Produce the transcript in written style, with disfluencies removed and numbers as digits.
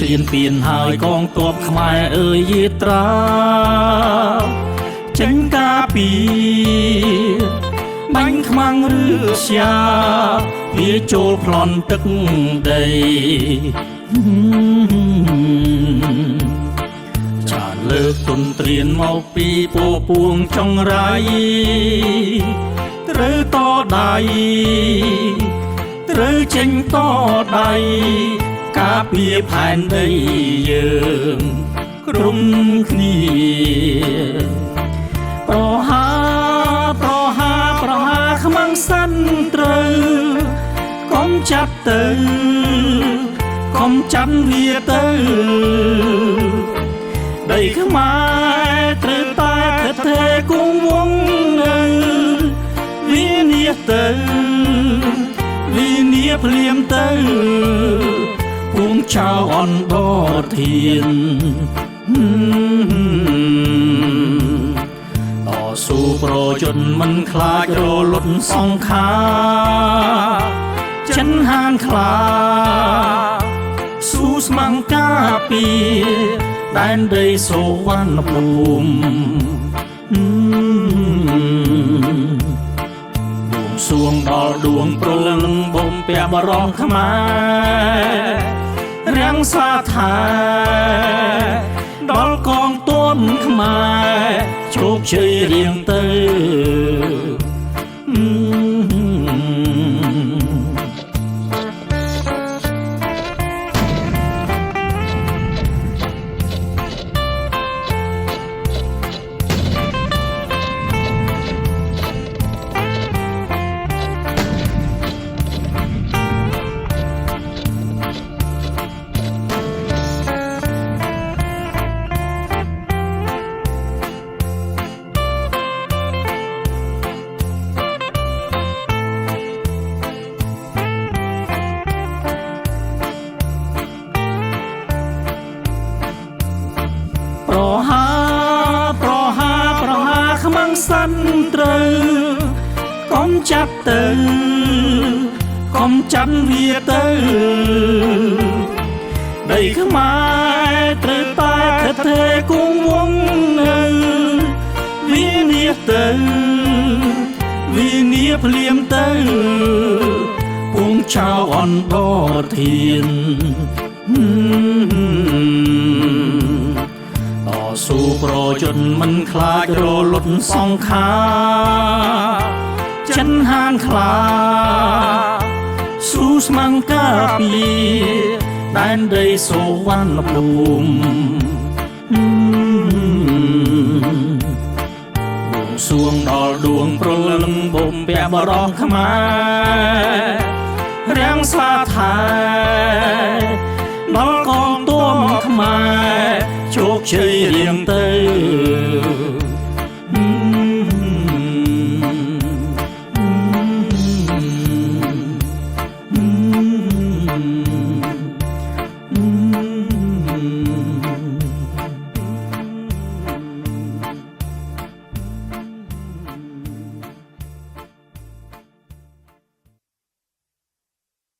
រៀនពៀនហើយកងទ័ពខ្មែរអើយយាត្រាចេញការពីបាញ់ខ្មាំងឬស្យាវាចូលប្លន់ទឹកដីចាលើកទុនត្រៀនមកពីពពួងចង្រៃត្រូវតដៃត្រូវចេញតដៃការពារផែនដីយើងក្រុមគ្នាប្រហាខ្មាំងសិនត្រូវកុំចាប់ទៅកុំចាំវាទៅដីខ្មែរត្រូវតែខិតខំគង់វង្សនៅវានាទៅវានាភ្លាមទៅពួងចៅអនបធានតស៊ូប្រយុទ្ធមិនខ្លាចរលត់សង្ខារចិនហានខ្លាស៊ូស្មាំងការពីដែនដីសូវណ្ណភូមិសួងដល់ដួងព្រលឹងបំពាក់បរំខ្មែររាំងសាថាដល់កងទ័ពខ្មែរជោគជ័យរៀងទៅខ្មាំងសិនត្រូវកុំចាប់ទៅកុំចាំវាទៅដីខ្មែរត្រូវតែខិតខំគង់វង្សនៅវានាទៅវានាភ្លាមទៅពួងចៅអនបធានស៊ូប្រយុទ្ធមិនខ្លាចរលត់សង្ខារចិនហានខ្លាស៊ូស្មាំងការពីដែនដីសូវណ្ណភូមិបួងសួងដល់ដួងព្រលឹងបំពាក់បរំខ្មែររាំងស្លាថាដល់កងទ័ពខ្មែរជោគជ័យរៀងទៅ